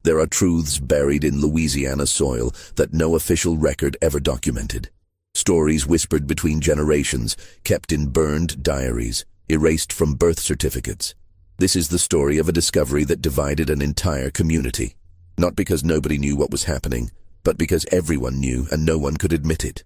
There are truths buried in Louisiana soil that no official record ever documented. Stories whispered between generations, kept in burned diaries, erased from birth certificates. This is the story of a discovery that divided an entire community. Not because nobody knew what was happening, but because everyone knew and no one could admit it.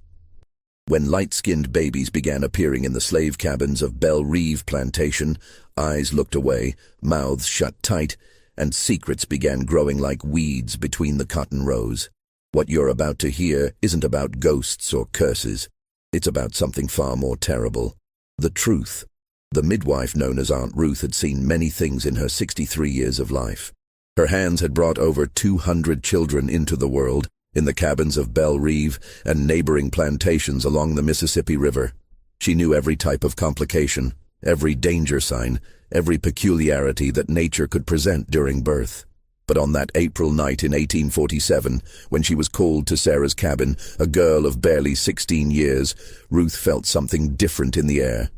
When light-skinned babies began appearing in the slave cabins of Belle Reve Plantation, eyes looked away, mouths shut tight, and secrets began growing like weeds between the cotton rows. What you're about to hear isn't about ghosts or curses. It's about something far more terrible. The truth. The midwife known as Aunt Ruth had seen many things in her 63 years of life. Her hands had brought over 200 children into the world, in the cabins of Belle Reve and neighboring plantations along the Mississippi River. She knew every type of complication, every danger sign, every peculiarity that nature could present during birth. But on that April night in 1847, when she was called to Sarah's cabin, a girl of barely 16 years, Ruth felt something different in the air.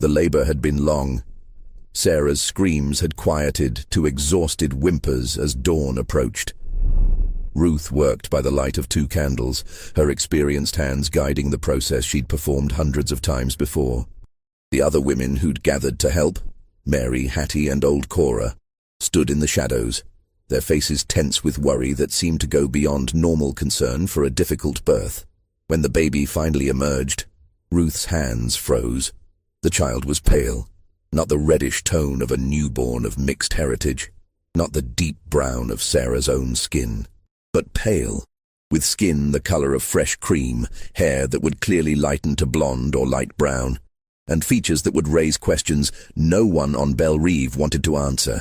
The labor had been long. Sarah's screams had quieted to exhausted whimpers as dawn approached. Ruth worked by the light of 2 candles, her experienced hands guiding the process she'd performed hundreds of times before. The other women who'd gathered to help, Mary, Hattie, and old Cora, stood in the shadows, their faces tense with worry that seemed to go beyond normal concern for a difficult birth. When the baby finally emerged, Ruth's hands froze. The child was pale, not the reddish tone of a newborn of mixed heritage, not the deep brown of Sarah's own skin, but pale, with skin the color of fresh cream, hair that would clearly lighten to blonde or light brown, and features that would raise questions no one on Belle Reve wanted to answer.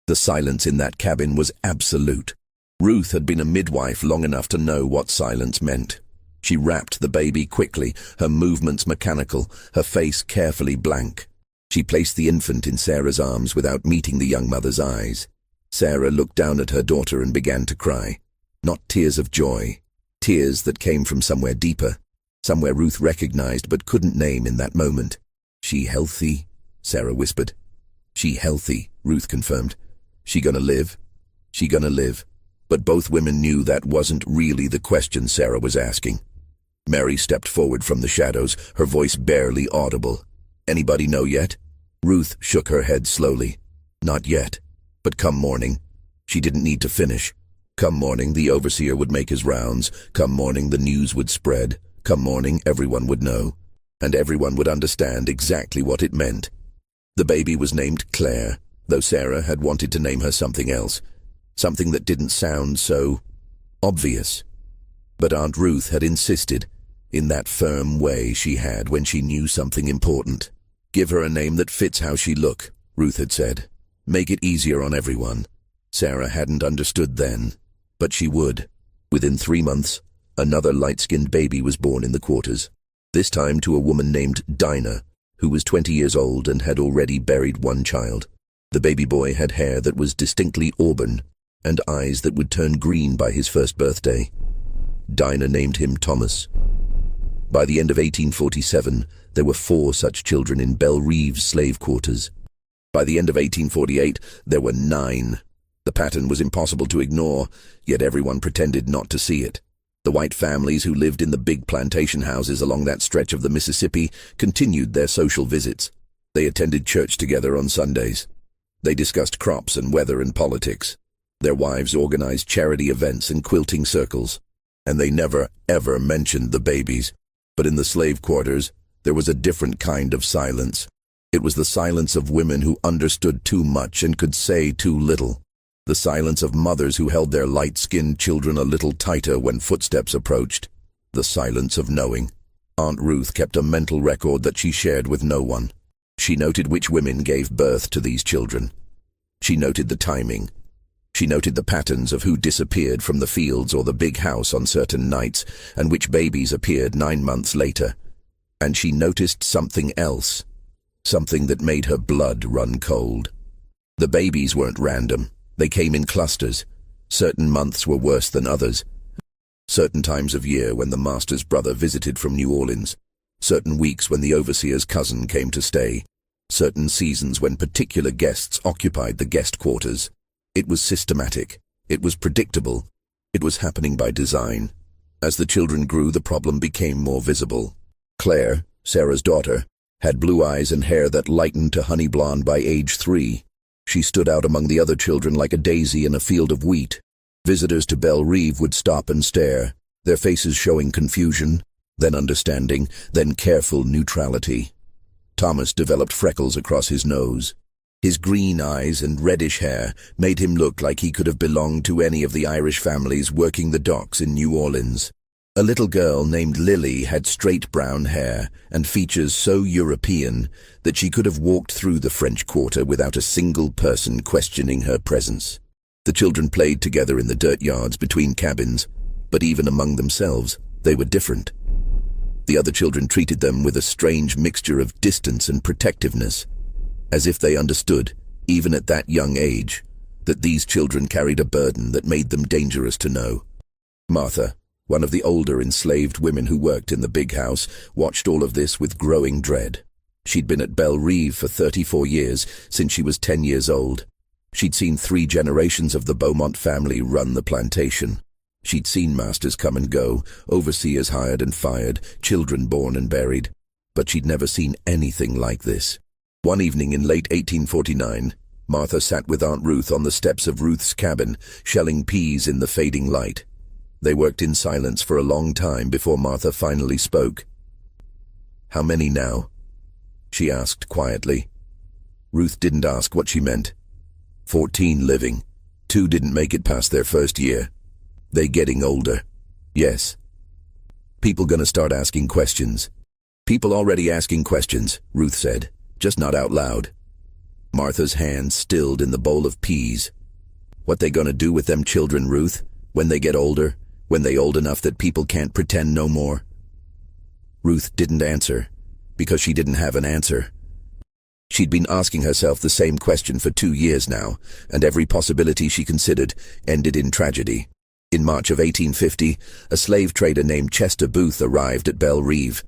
The silence in that cabin was absolute. Ruth had been a midwife long enough to know what silence meant. She wrapped the baby quickly, her movements mechanical, her face carefully blank. She placed the infant in Sarah's arms without meeting the young mother's eyes. Sarah looked down at her daughter and began to cry. Not tears of joy, tears that came from somewhere deeper, somewhere Ruth recognized but couldn't name in that moment. "She healthy?" Sarah whispered. "She healthy," Ruth confirmed. "She gonna live? She gonna live?" But both women knew that wasn't really the question Sarah was asking. Mary stepped forward from the shadows, her voice barely audible. "Anybody know yet?" Ruth shook her head slowly. "Not yet, but come morning." She didn't need to finish. Come morning, the overseer would make his rounds. Come morning, the news would spread. Come morning, everyone would know. And everyone would understand exactly what it meant. The baby was named Claire, though Sarah had wanted to name her something else. Something that didn't sound so obvious. But Aunt Ruth had insisted, in that firm way she had when she knew something important. "Give her a name that fits how she look," Ruth had said. "Make it easier on everyone." Sarah hadn't understood then, but she would. Within 3 months, another light-skinned baby was born in the quarters, this time to a woman named Dinah, who was 20 years old and had already buried 1 child. The baby boy had hair that was distinctly auburn, and eyes that would turn green by his first birthday. Dinah named him Thomas. By the end of 1847, there were 4 such children in Belle Reve's slave quarters. By the end of 1848, there were 9. The pattern was impossible to ignore, yet everyone pretended not to see it. The white families who lived in the big plantation houses along that stretch of the Mississippi continued their social visits. They attended church together on Sundays. They discussed crops and weather and politics. Their wives organized charity events and quilting circles. And they never, ever mentioned the babies. But in the slave quarters, there was a different kind of silence. It was the silence of women who understood too much and could say too little. The silence of mothers who held their light-skinned children a little tighter when footsteps approached. The silence of knowing. Aunt Ruth kept a mental record that she shared with no one. She noted which women gave birth to these children. She noted the timing. She noted the patterns of who disappeared from the fields or the big house on certain nights, and which babies appeared 9 months later. And she noticed something else. Something that made her blood run cold. The babies weren't random. They came in clusters. Certain months were worse than others. Certain times of year when the master's brother visited from New Orleans. Certain weeks when the overseer's cousin came to stay. Certain seasons when particular guests occupied the guest quarters. It was systematic, It was predictable. It was happening by design. As the children grew, the problem became more visible. Claire, Sarah's daughter, had blue eyes and hair that lightened to honey blonde by age 3. She stood out among the other children like a daisy in a field of wheat. Visitors to Belle Reve would stop and stare, their faces showing confusion, then understanding, then careful neutrality. Thomas developed freckles across his nose. His green eyes and reddish hair made him look like he could have belonged to any of the Irish families working the docks in New Orleans. A little girl named Lily had straight brown hair and features so European that she could have walked through the French Quarter without a single person questioning her presence. The children played together in the dirt yards between cabins, but even among themselves, they were different. The other children treated them with a strange mixture of distance and protectiveness, as if they understood, even at that young age, that these children carried a burden that made them dangerous to know. Martha, one of the older enslaved women who worked in the big house, watched all of this with growing dread. She'd been at Belle Reve for 34 years, since she was 10 years old. She'd seen 3 generations of the Beaumont family run the plantation. She'd seen masters come and go, overseers hired and fired, children born and buried. But she'd never seen anything like this. One evening in late 1849, Martha sat with Aunt Ruth on the steps of Ruth's cabin, shelling peas in the fading light. They worked in silence for a long time before Martha finally spoke. "How many now?" she asked quietly. Ruth didn't ask what she meant. 14 living. 2 didn't make it past their first year. They getting older. Yes. People gonna start asking questions. People already asking questions, Ruth said, just not out loud. Martha's hand stilled in the bowl of peas. What they gonna do with them children, Ruth, when they get older? When they old enough that people can't pretend no more? Ruth didn't answer, because she didn't have an answer. She'd been asking herself the same question for 2 years now, and every possibility she considered ended in tragedy. In March of 1850, a slave trader named Chester Booth arrived at Belle Reve.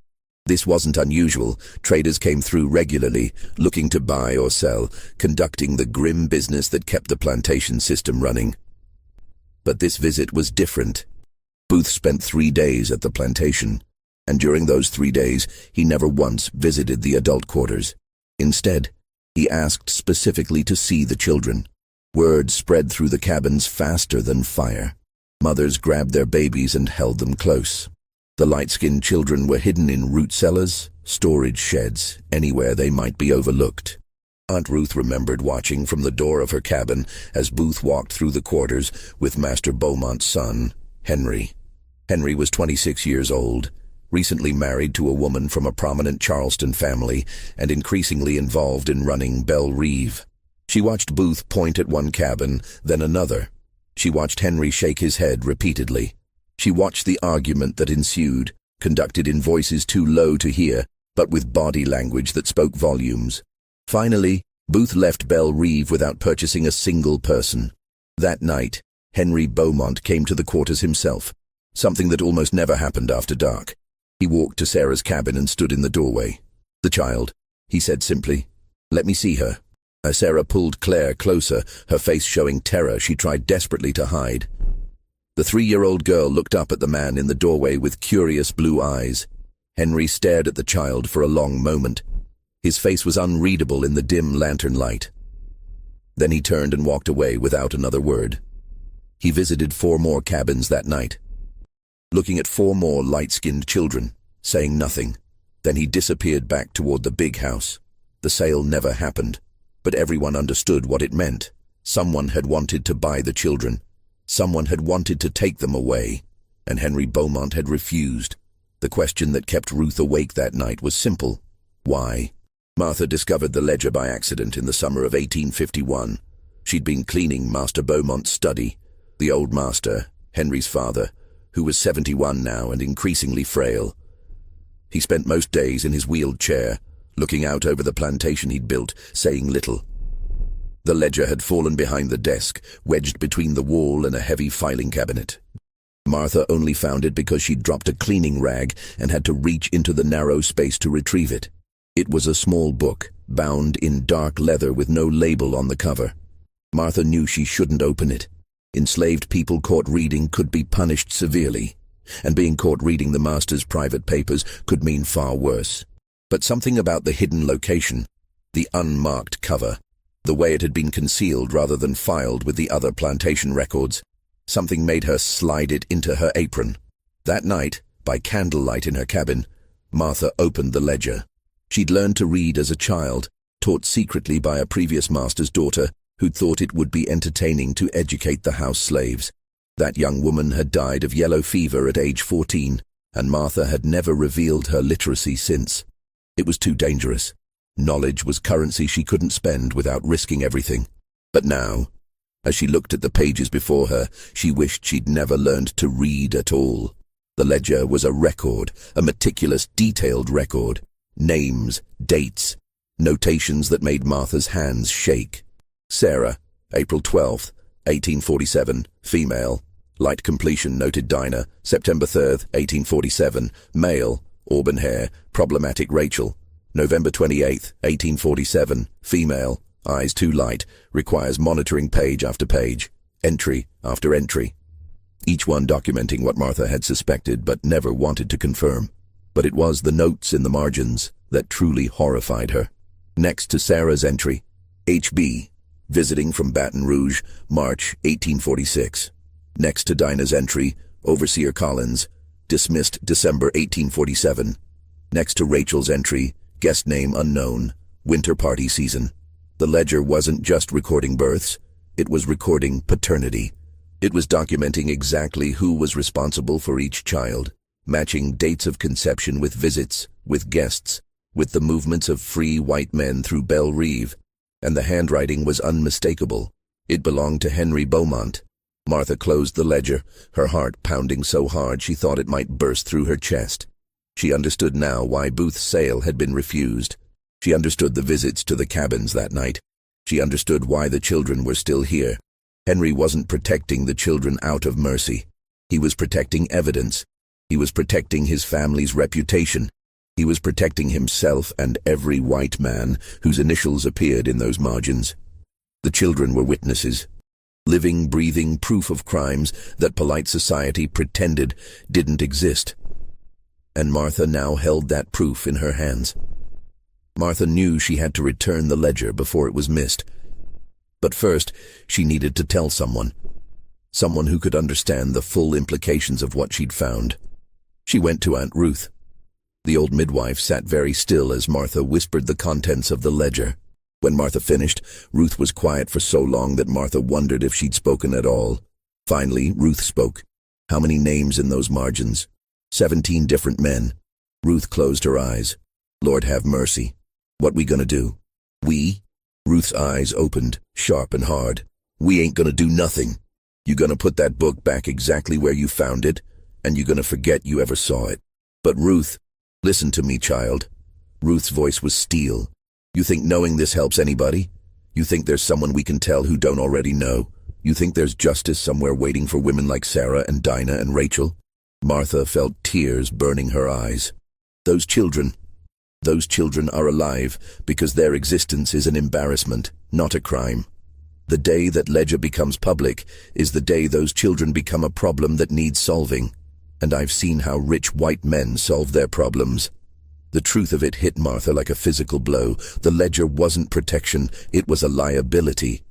This wasn't unusual. Traders came through regularly, looking to buy or sell, conducting the grim business that kept the plantation system running. But this visit was different. Booth spent 3 days at the plantation, and during those 3 days, he never once visited the adult quarters. Instead, he asked specifically to see the children. Word spread through the cabins faster than fire. Mothers grabbed their babies and held them close. The light-skinned children were hidden in root cellars, storage sheds, anywhere they might be overlooked. Aunt Ruth remembered watching from the door of her cabin as Booth walked through the quarters with Master Beaumont's son, Henry. Henry was 26 years old, recently married to a woman from a prominent Charleston family and increasingly involved in running Belle Reve. She watched Booth point at one cabin, then another. She watched Henry shake his head repeatedly. She watched the argument that ensued, conducted in voices too low to hear, but with body language that spoke volumes. Finally, Booth left Belle Reve without purchasing a single person. That night, Henry Beaumont came to the quarters himself, something that almost never happened after dark. He walked to Sarah's cabin and stood in the doorway. "The child," he said simply. "Let me see her." Sarah pulled Claire closer, her face showing terror she tried desperately to hide. The 3-year-old girl looked up at the man in the doorway with curious blue eyes. Henry stared at the child for a long moment. His face was unreadable in the dim lantern light. Then he turned and walked away without another word. He visited 4 more cabins that night, looking at 4 more light-skinned children, saying nothing. Then he disappeared back toward the big house. The sale never happened, but everyone understood what it meant. Someone had wanted to buy the children. Someone had wanted to take them away, and Henry Beaumont had refused. The question that kept Ruth awake that night was simple. Why? Martha discovered the ledger by accident in the summer of 1851. She'd been cleaning Master Beaumont's study. The old master, Henry's father, who was 71 now and increasingly frail. He spent most days in his wheeled chair, looking out over the plantation he'd built, saying little. The ledger had fallen behind the desk, wedged between the wall and a heavy filing cabinet. Martha only found it because she'd dropped a cleaning rag and had to reach into the narrow space to retrieve it. It was a small book, bound in dark leather with no label on the cover. Martha knew she shouldn't open it. Enslaved people caught reading could be punished severely, and being caught reading the master's private papers could mean far worse. But something about the hidden location, the unmarked cover, the way it had been concealed rather than filed with the other plantation records, something made her slide it into her apron. That night, by candlelight in her cabin, Martha opened the ledger. She'd learned to read as a child, taught secretly by a previous master's daughter who'd thought it would be entertaining to educate the house slaves. That young woman had died of yellow fever at age 14, and Martha had never revealed her literacy since. It was too dangerous. Knowledge was currency she couldn't spend without risking everything. But now, as she looked at the pages before her, she wished she'd never learned to read at all. The ledger was a record, a meticulous, detailed record. Names, dates, notations that made Martha's hands shake. Sarah, April 12th, 1847, female. Light completion, noted Dinah, September 3rd, 1847, male, auburn hair, problematic Rachel. November 28th, 1847, female, eyes too light, requires monitoring page after page, entry after entry. Each one documenting what Martha had suspected but never wanted to confirm. But it was the notes in the margins that truly horrified her. Next to Sarah's entry, H.B., visiting from Baton Rouge, March 1846. Next to Dinah's entry, Overseer Collins, dismissed December 1847. Next to Rachel's entry, guest name unknown, winter party season. The ledger wasn't just recording births, it was recording paternity. It was documenting exactly who was responsible for each child, matching dates of conception with visits, with guests, with the movements of free white men through Belle Reve. And the handwriting was unmistakable. It belonged to Henry Beaumont. Martha closed the ledger, her heart pounding so hard she thought it might burst through her chest. She understood now why Booth's sale had been refused. She understood the visits to the cabins that night. She understood why the children were still here. Henry wasn't protecting the children out of mercy. He was protecting evidence. He was protecting his family's reputation. He was protecting himself and every white man whose initials appeared in those margins. The children were witnesses. Living, breathing proof of crimes that polite society pretended didn't exist. And Martha now held that proof in her hands. Martha knew she had to return the ledger before it was missed. But first, she needed to tell someone. Someone who could understand the full implications of what she'd found. She went to Aunt Ruth. The old midwife sat very still as Martha whispered the contents of the ledger. When Martha finished, Ruth was quiet for so long that Martha wondered if she'd spoken at all. Finally, Ruth spoke. How many names in those margins? 17 different men. Ruth closed her eyes. Lord have mercy. What we gonna do? We? Ruth's eyes opened, sharp and hard. We ain't gonna do nothing. You gonna put that book back exactly where you found it, and you gonna forget you ever saw it. But Ruth, listen to me, child. Ruth's voice was steel. You think knowing this helps anybody? You think there's someone we can tell who don't already know? You think there's justice somewhere waiting for women like Sarah and Dinah and Rachel? Martha felt tears burning her eyes. Those children are alive because their existence is an embarrassment, not a crime. The day that ledger becomes public is the day those children become a problem that needs solving. And I've seen how rich white men solve their problems. The truth of it hit Martha like a physical blow. The ledger wasn't protection, it was a liability.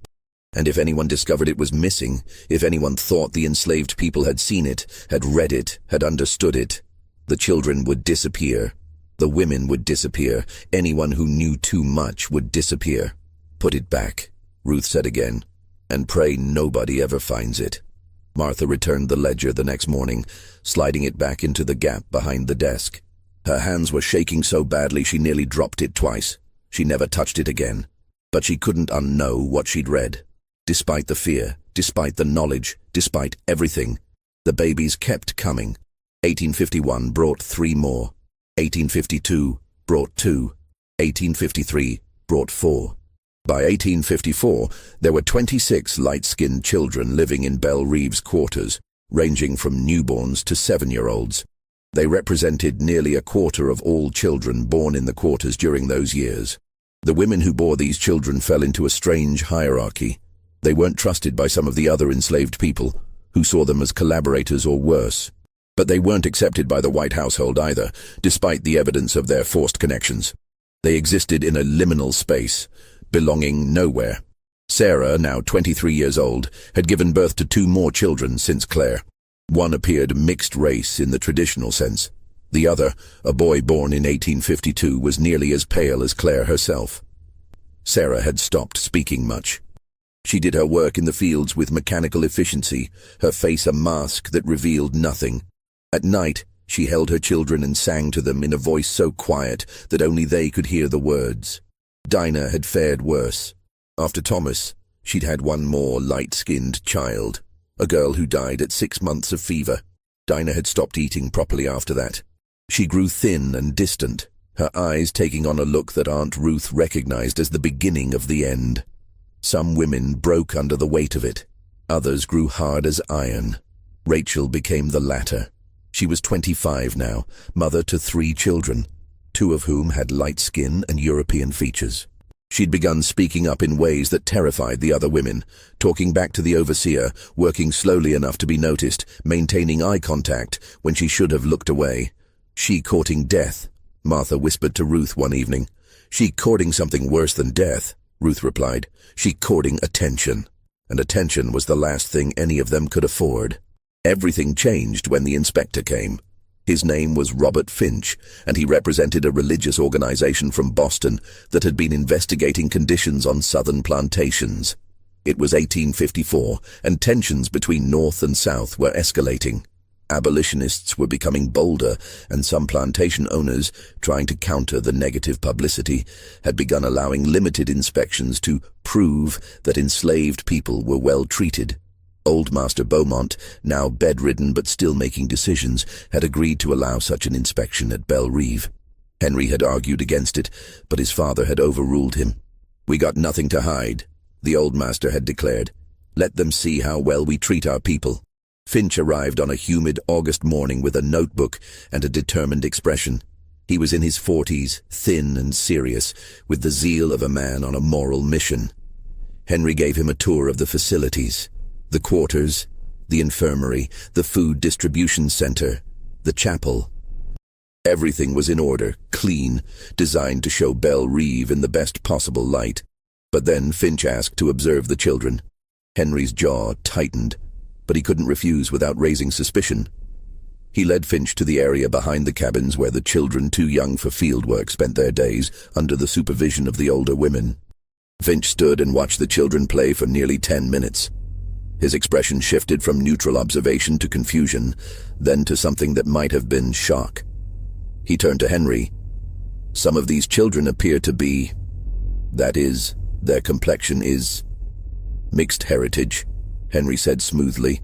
And if anyone discovered it was missing, if anyone thought the enslaved people had seen it, had read it, had understood it, the children would disappear. The women would disappear. Anyone who knew too much would disappear. Put it back, Ruth said again, and pray nobody ever finds it. Martha returned the ledger the next morning, sliding it back into the gap behind the desk. Her hands were shaking so badly she nearly dropped it twice. She never touched it again. But she couldn't unknow what she'd read. Despite the fear, despite the knowledge, despite everything, the babies kept coming. 1851 brought 3 more. 1852 brought 2. 1853 brought 4. By 1854, there were 26 light-skinned children living in Belle Reve's quarters, ranging from newborns to 7-year-olds. They represented nearly a quarter of all children born in the quarters during those years. The women who bore these children fell into a strange hierarchy. They weren't trusted by some of the other enslaved people, who saw them as collaborators or worse. But they weren't accepted by the white household either, despite the evidence of their forced connections. They existed in a liminal space, belonging nowhere. Sarah, now 23 years old, had given birth to 2 more children since Claire. One appeared mixed race in the traditional sense. The other, a boy born in 1852, was nearly as pale as Claire herself. Sarah had stopped speaking much. She did her work in the fields with mechanical efficiency, her face a mask that revealed nothing. At night, she held her children and sang to them in a voice so quiet that only they could hear the words. Dinah had fared worse. After Thomas, she'd had one more light-skinned child, a girl who died at 6 months of fever. Dinah had stopped eating properly after that. She grew thin and distant, her eyes taking on a look that Aunt Ruth recognized as the beginning of the end. Some women broke under the weight of it. Others grew hard as iron. Rachel became the latter. She was 25 now, mother to 3 children, 2 of whom had light skin and European features. She'd begun speaking up in ways that terrified the other women, talking back to the overseer, working slowly enough to be noticed, maintaining eye contact when she should have looked away. She courting death, Martha whispered to Ruth one evening. She courting something worse than death, Ruth replied. She courting attention, and attention was the last thing any of them could afford. Everything changed when the inspector came. His name was Robert Finch, and he represented a religious organization from Boston that had been investigating conditions on southern plantations. It was 1854, and tensions between North and South were escalating. Abolitionists were becoming bolder, and some plantation owners, trying to counter the negative publicity, had begun allowing limited inspections to prove that enslaved people were well treated. Old Master Beaumont, now bedridden but still making decisions, had agreed to allow such an inspection at Belle Rive. Henry had argued against it, but his father had overruled him. "We got nothing to hide," the old master had declared. "Let them see how well we treat our people." Finch arrived on a humid August morning with a notebook and a determined expression. He was in his 40s, thin and serious, with the zeal of a man on a moral mission. Henry gave him a tour of the facilities. The quarters, the infirmary, the food distribution center, the chapel. Everything was in order, clean, designed to show Belle Rive in the best possible light. But then Finch asked to observe the children. Henry's jaw tightened, but he couldn't refuse without raising suspicion. He led Finch to the area behind the cabins where the children too young for field work spent their days under the supervision of the older women. Finch stood and watched the children play for nearly 10 minutes. His expression shifted from neutral observation to confusion, then to something that might have been shock. He turned to Henry. "Some of these children appear to be, that is, their complexion is mixed heritage," Henry said smoothly.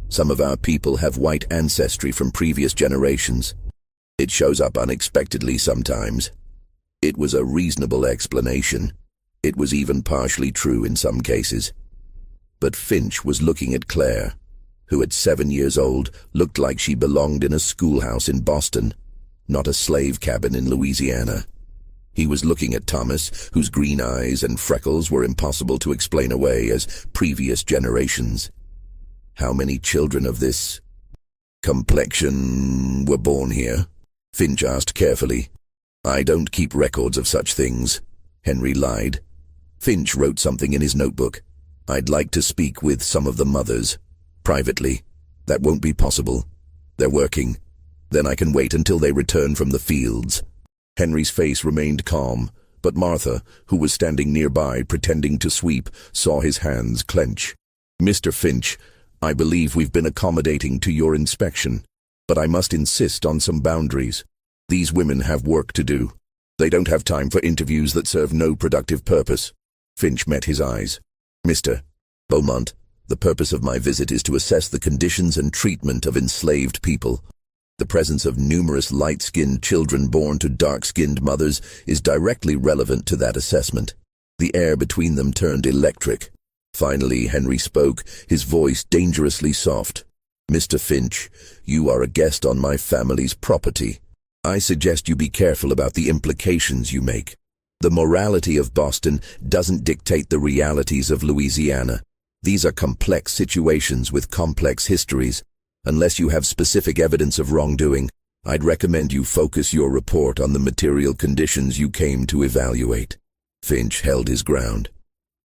"Some of our people have white ancestry from previous generations. It shows up unexpectedly sometimes." It was a reasonable explanation. It was even partially true in some cases. But Finch was looking at Claire, who at 7 years old looked like she belonged in a schoolhouse in Boston, not a slave cabin in Louisiana. He was looking at Thomas, whose green eyes and freckles were impossible to explain away as previous generations. How many children of this complexion were born here? Finch asked carefully. "I don't keep records of such things," Henry lied. Finch wrote something in his notebook. "I'd like to speak with some of the mothers. Privately. That won't be possible. They're working. Then I can wait until they return from the fields." Henry's face remained calm, but Martha, who was standing nearby pretending to sweep, saw his hands clench. "Mr. Finch, I believe we've been accommodating to your inspection, but I must insist on some boundaries. These women have work to do. They don't have time for interviews that serve no productive purpose." Finch met his eyes. "Mr. Beaumont, the purpose of my visit is to assess the conditions and treatment of enslaved people. The presence of numerous light-skinned children born to dark-skinned mothers is directly relevant to that assessment." The air between them turned electric. Finally, Henry spoke, his voice dangerously soft. "Mr. Finch, you are a guest on my family's property. I suggest you be careful about the implications you make. The morality of Boston doesn't dictate the realities of Louisiana. These are complex situations with complex histories. Unless you have specific evidence of wrongdoing, I'd recommend you focus your report on the material conditions you came to evaluate. Finch held his ground.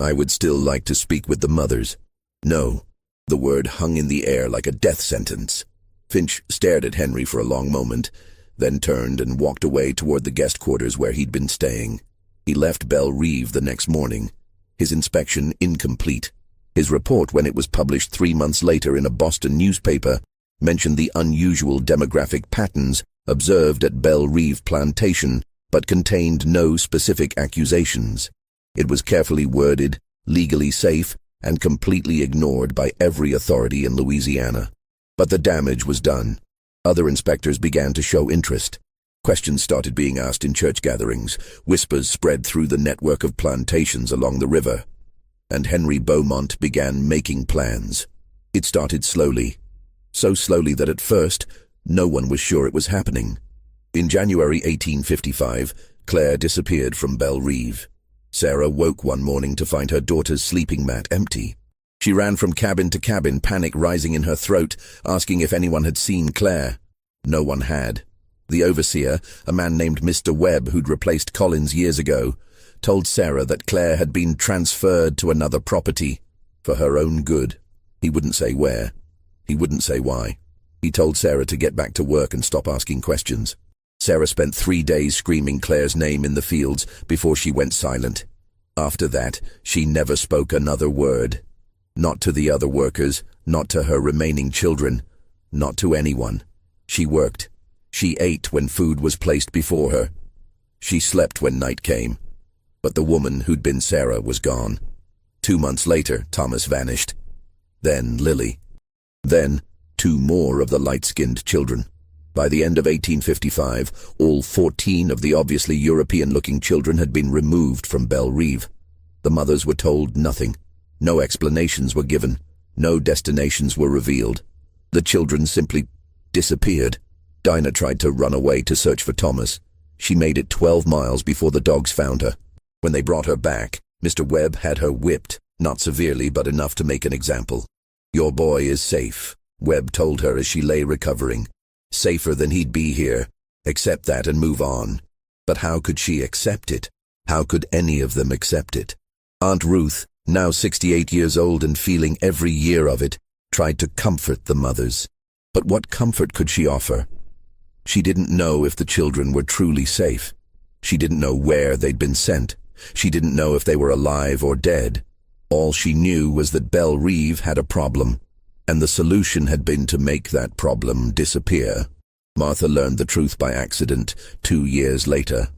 I would still like to speak with the mothers. No. The word hung in the air like a death sentence. Finch stared at Henry for a long moment, then turned and walked away toward the guest quarters where he'd been staying. He left Belle Reve the next morning, his inspection incomplete. His report, when it was published 3 months later in a Boston newspaper, mentioned the unusual demographic patterns observed at Belle Reve Plantation, but contained no specific accusations. It was carefully worded, legally safe, and completely ignored by every authority in Louisiana. But the damage was done. Other inspectors began to show interest. Questions started being asked in church gatherings. Whispers spread through the network of plantations along the river. And Henry Beaumont began making plans. It started slowly. So slowly that at first, no one was sure it was happening. In January 1855, Claire disappeared from Belle Reve. Sarah woke one morning to find her daughter's sleeping mat empty. She ran from cabin to cabin, panic rising in her throat, asking if anyone had seen Claire. No one had. The overseer, a man named Mr. Webb, who'd replaced Collins years ago, told Sarah that Claire had been transferred to another property for her own good. He wouldn't say where. He wouldn't say why. He told Sarah to get back to work and stop asking questions. Sarah spent 3 days screaming Claire's name in the fields before she went silent. After that, she never spoke another word. Not to the other workers, not to her remaining children, not to anyone. She worked. She ate when food was placed before her. She slept when night came. But the woman who'd been Sarah was gone. 2 months later, Thomas vanished. Then Lily. Then 2 more of the light-skinned children. By the end of 1855, all 14 of the obviously European-looking children had been removed from Belle Reve. The mothers were told nothing. No explanations were given. No destinations were revealed. The children simply disappeared. Dinah tried to run away to search for Thomas. She made it 12 miles before the dogs found her. When they brought her back, Mr. Webb had her whipped, not severely but enough to make an example. "Your boy is safe," Webb told her as she lay recovering. "Safer than he'd be here. Accept that and move on." But how could she accept it? How could any of them accept it? Aunt Ruth, now 68 years old and feeling every year of it, tried to comfort the mothers. But what comfort could she offer? She didn't know if the children were truly safe. She didn't know where they'd been sent. She didn't know if they were alive or dead. All she knew was that Belle Reve had a problem, and the solution had been to make that problem disappear. Martha learned the truth by accident 2 years later.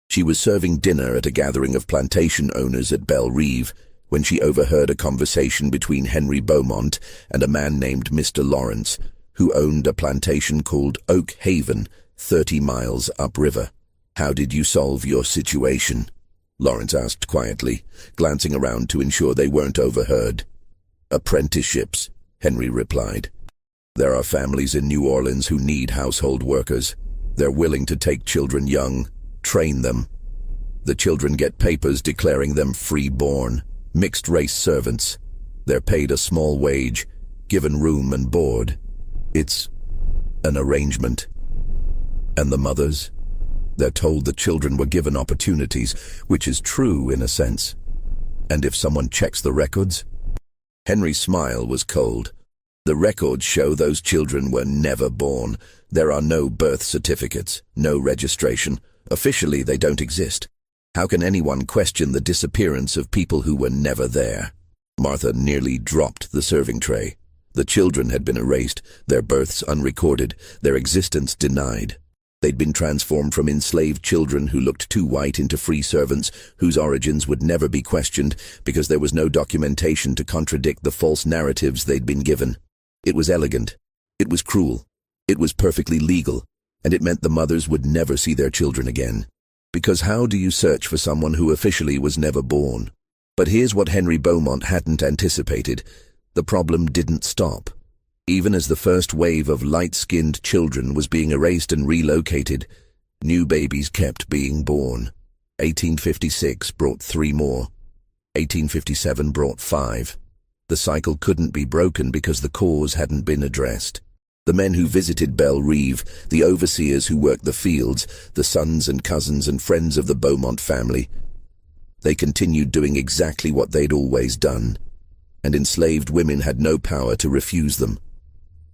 She was serving dinner at a gathering of plantation owners at Belle Reve when she overheard a conversation between Henry Beaumont and a man named Mr. Lawrence, who owned a plantation called Oak Haven, 30 miles upriver. "How did you solve your situation?" Lawrence asked quietly, glancing around to ensure they weren't overheard. "Apprenticeships," Henry replied. "There are families in New Orleans who need household workers. They're willing to take children young, train them. The children get papers declaring them free-born, mixed-race servants. They're paid a small wage, given room and board. It's an arrangement." And the mothers? They're told the children were given opportunities, which is true in a sense. And if someone checks the records? Henry's smile was cold. The records show those children were never born. There are no birth certificates, no registration. Officially, they don't exist. How can anyone question the disappearance of people who were never there? Martha nearly dropped the serving tray. The children had been erased, their births unrecorded, their existence denied. They'd been transformed from enslaved children who looked too white into free servants whose origins would never be questioned because there was no documentation to contradict the false narratives they'd been given. It was elegant. It was cruel. It was perfectly legal. And it meant the mothers would never see their children again. Because how do you search for someone who officially was never born? But here's what Henry Beaumont hadn't anticipated. The problem didn't stop. Even as the first wave of light-skinned children was being erased and relocated, new babies kept being born. 1856 brought 3 more. 1857 brought 5. The cycle couldn't be broken because the cause hadn't been addressed. The men who visited Belle Reve, the overseers who worked the fields, the sons and cousins and friends of the Beaumont family, they continued doing exactly what they'd always done, and enslaved women had no power to refuse them.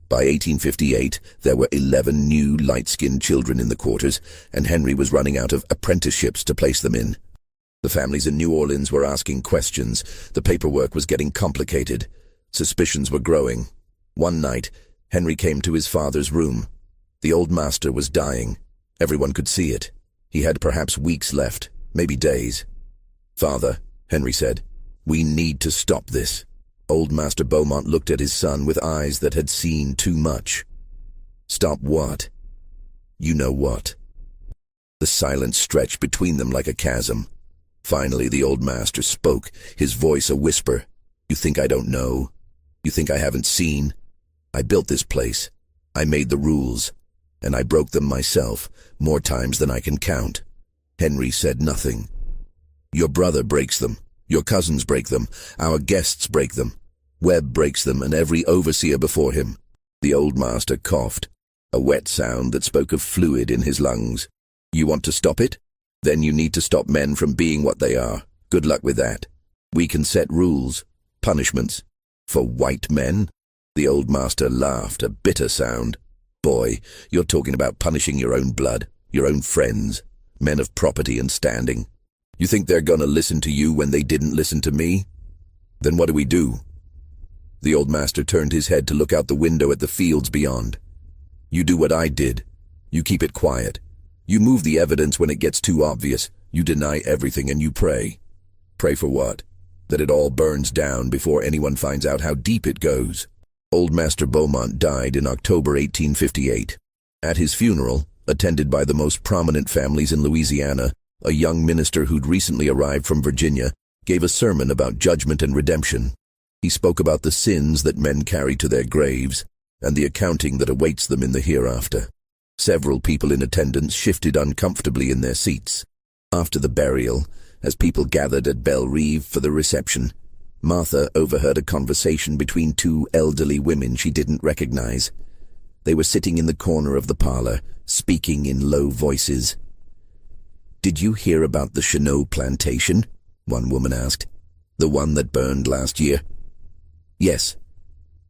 By 1858, there were 11 new light-skinned children in the quarters, and Henry was running out of apprenticeships to place them in. The families in New Orleans were asking questions. The paperwork was getting complicated. Suspicions were growing. One night, Henry came to his father's room. The old master was dying. Everyone could see it. He had perhaps weeks left, maybe days. "Father," Henry said, "we need to stop this." Old Master Beaumont looked at his son with eyes that had seen too much. "Stop what?" "You know what." The silence stretched between them like a chasm. Finally, the old master spoke, his voice a whisper. "You think I don't know? You think I haven't seen? I built this place. I made the rules, and I broke them myself, more times than I can count." Henry said nothing. "Your brother breaks them. Your cousins break them. Our guests break them. Webb breaks them, and every overseer before him." The old master coughed, a wet sound that spoke of fluid in his lungs. "You want to stop it? Then you need to stop men from being what they are. Good luck with that. We can set rules, punishments. For white men?" The old master laughed, a bitter sound. "Boy, you're talking about punishing your own blood, your own friends, men of property and standing. You think they're gonna listen to you when they didn't listen to me? Then what do we do?" The old master turned his head to look out the window at the fields beyond. "You do what I did. You keep it quiet. You move the evidence when it gets too obvious. You deny everything and you pray. Pray for what? That it all burns down before anyone finds out how deep it goes." Old Master Beaumont died in October 1858. At his funeral, attended by the most prominent families in Louisiana, a young minister who'd recently arrived from Virginia gave a sermon about judgment and redemption. He spoke about the sins that men carry to their graves and the accounting that awaits them in the hereafter. Several people in attendance shifted uncomfortably in their seats. After the burial, as people gathered at Belle Reve for the reception, Martha overheard a conversation between 2 elderly women she didn't recognize. They were sitting in the corner of the parlor, speaking in low voices. "Did you hear about the Chenot plantation?" one woman asked. "The one that burned last year?" "Yes.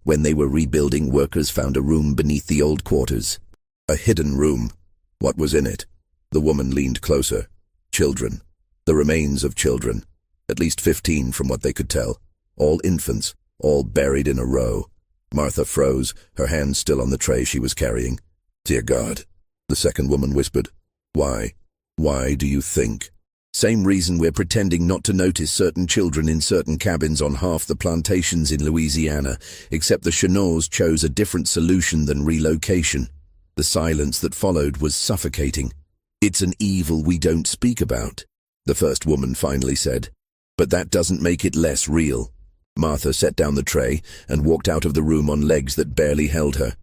When they were rebuilding, workers found a room beneath the old quarters." "A hidden room. What was in it?" The woman leaned closer. "Children. The remains of children. At least 15 from what they could tell. All infants, all buried in a row." Martha froze, her hands still on the tray she was carrying. "Dear God," the second woman whispered. "Why? Why do you think?" "Same reason we're pretending not to notice certain children in certain cabins on half the plantations in Louisiana, except the Chenots chose a different solution than relocation." The silence that followed was suffocating. "It's an evil we don't speak about," the first woman finally said. "But that doesn't make it less real." Martha set down the tray and walked out of the room on legs that barely held her.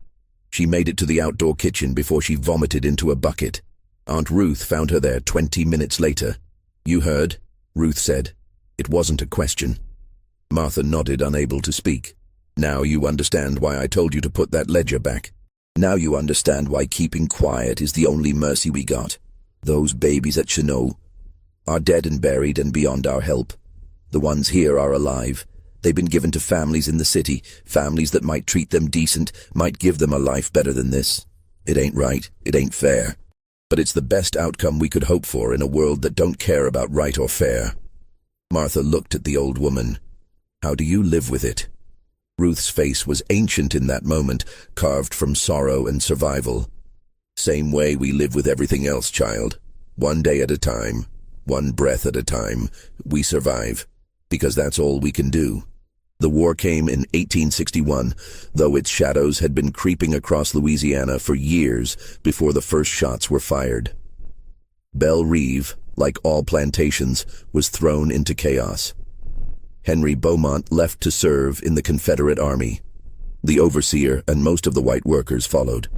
She made it to the outdoor kitchen before she vomited into a bucket. Aunt Ruth found her there 20 minutes later. "You heard?" Ruth said. It wasn't a question. Martha nodded, unable to speak. "Now you understand why I told you to put that ledger back. Now you understand why keeping quiet is the only mercy we got. Those babies at Chenot are dead and buried and beyond our help. The ones here are alive. They've been given to families in the city, families that might treat them decent, might give them a life better than this. It ain't right, it ain't fair. But it's the best outcome we could hope for in a world that don't care about right or fair." Martha looked at the old woman. "How do you live with it?" Ruth's face was ancient in that moment, carved from sorrow and survival. "Same way we live with everything else, child. One day at a time. One breath at a time. We survive, because that's all we can do." The war came in 1861, though its shadows had been creeping across Louisiana for years before the first shots were fired. Belle Reve, like all plantations, was thrown into chaos. Henry Beaumont left to serve in the Confederate Army. The overseer and most of the white workers followed.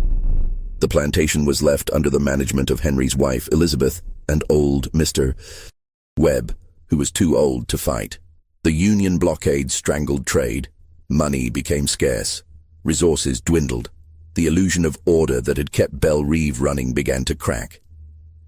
The plantation was left under the management of Henry's wife, Elizabeth, and old Mr. Webb, who was too old to fight. The Union blockade strangled trade. Money became scarce. Resources dwindled. The illusion of order that had kept Belle Reve running began to crack.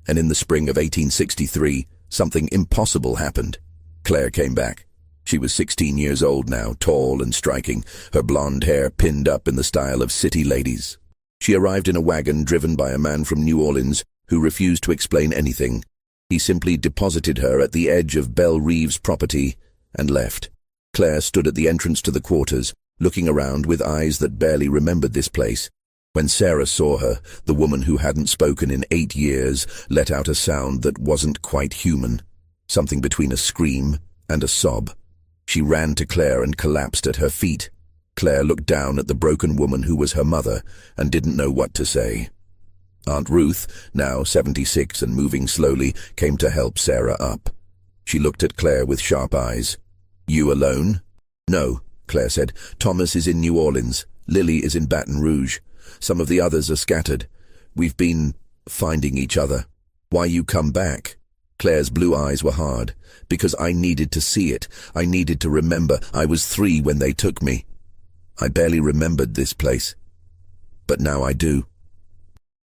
And in the spring of 1863, something impossible happened. Claire came back. She was 16 years old now, tall and striking, her blonde hair pinned up in the style of city ladies. She arrived in a wagon driven by a man from New Orleans who refused to explain anything. He simply deposited her at the edge of Belle Reve's property and left. Claire stood at the entrance to the quarters, looking around with eyes that barely remembered this place. When Sarah saw her, the woman who hadn't spoken in 8 years let out a sound that wasn't quite human, something between a scream and a sob. She ran to Claire and collapsed at her feet. Claire looked down at the broken woman who was her mother and didn't know what to say. Aunt Ruth, now 76 and moving slowly, came to help Sarah up. She looked at Claire with sharp eyes. "You alone?" "No," Claire said. "Thomas is in New Orleans. Lily is in Baton Rouge. Some of the others are scattered. We've been finding each other." "Why you come back?" Claire's blue eyes were hard. "Because I needed to see it. I needed to remember. I was 3 when they took me. I barely remembered this place. But now I do."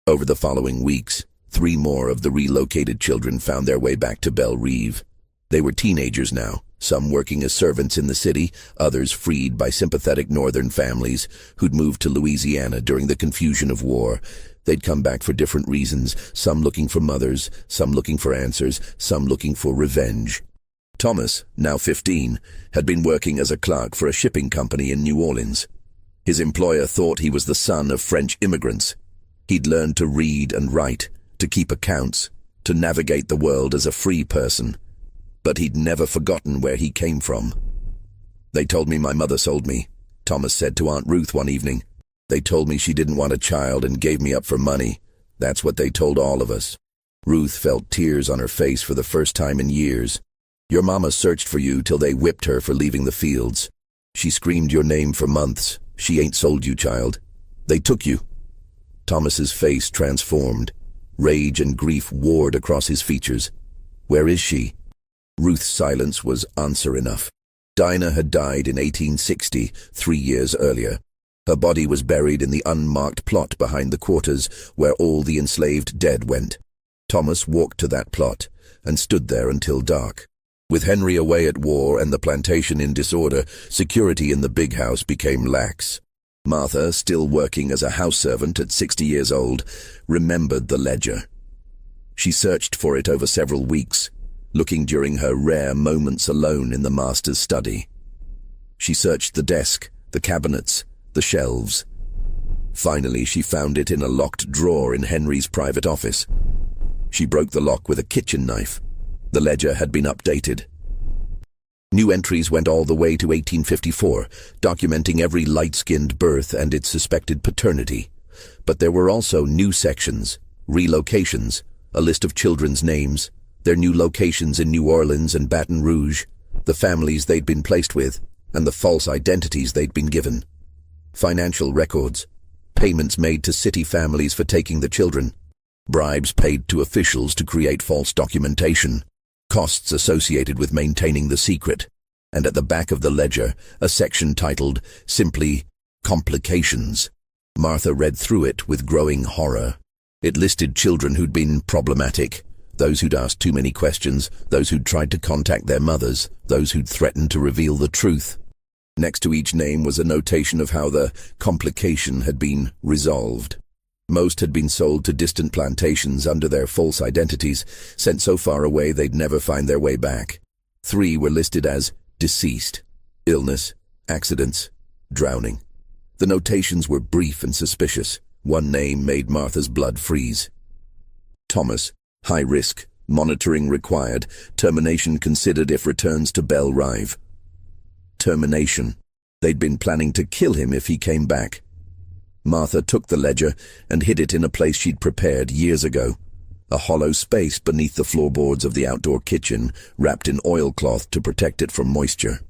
Over the following weeks, 3 more of the relocated children found their way back to Belle Reve. They were teenagers now, some working as servants in the city, others freed by sympathetic northern families who'd moved to Louisiana during the confusion of war. They'd come back for different reasons, some looking for mothers, some looking for answers, some looking for revenge. Thomas, now 15, had been working as a clerk for a shipping company in New Orleans. His employer thought he was the son of French immigrants. He'd learned to read and write, to keep accounts, to navigate the world as a free person. But he'd never forgotten where he came from. "They told me my mother sold me," Thomas said to Aunt Ruth one evening. "They told me she didn't want a child and gave me up for money. That's what they told all of us." Ruth felt tears on her face for the first time in years. "Your mama searched for you till they whipped her for leaving the fields. She screamed your name for months. She ain't sold you, child. They took you." Thomas's face transformed. Rage and grief warred across his features. "Where is she?" Ruth's silence was answer enough. Dinah had died in 1860, 3 years earlier. Her body was buried in the unmarked plot behind the quarters where all the enslaved dead went. Thomas walked to that plot and stood there until dark. With Henry away at war and the plantation in disorder, security in the big house became lax. Martha, still working as a house servant at 60 years old, remembered the ledger. She searched for it over several weeks, looking during her rare moments alone in the master's study. She searched the desk, the cabinets, the shelves. Finally, she found it in a locked drawer in Henry's private office. She broke the lock with a kitchen knife. The ledger had been updated. New entries went all the way to 1854, documenting every light-skinned birth and its suspected paternity. But there were also new sections, relocations, a list of children's names, their new locations in New Orleans and Baton Rouge, the families they'd been placed with, and the false identities they'd been given. Financial records, payments made to city families for taking the children, bribes paid to officials to create false documentation, costs associated with maintaining the secret, and at the back of the ledger, a section titled, simply, Complications. Martha read through it with growing horror. It listed children who'd been problematic, those who'd asked too many questions, those who'd tried to contact their mothers, those who'd threatened to reveal the truth. Next to each name was a notation of how the complication had been resolved. Most had been sold to distant plantations under their false identities, sent so far away they'd never find their way back. 3 were listed as deceased, illness, accidents, drowning. The notations were brief and suspicious. One name made Martha's blood freeze. Thomas, high risk, monitoring required, termination considered if returns to Belle Reve. Termination. They'd been planning to kill him if he came back. Martha took the ledger and hid it in a place she'd prepared years ago, a hollow space beneath the floorboards of the outdoor kitchen, wrapped in oilcloth to protect it from moisture.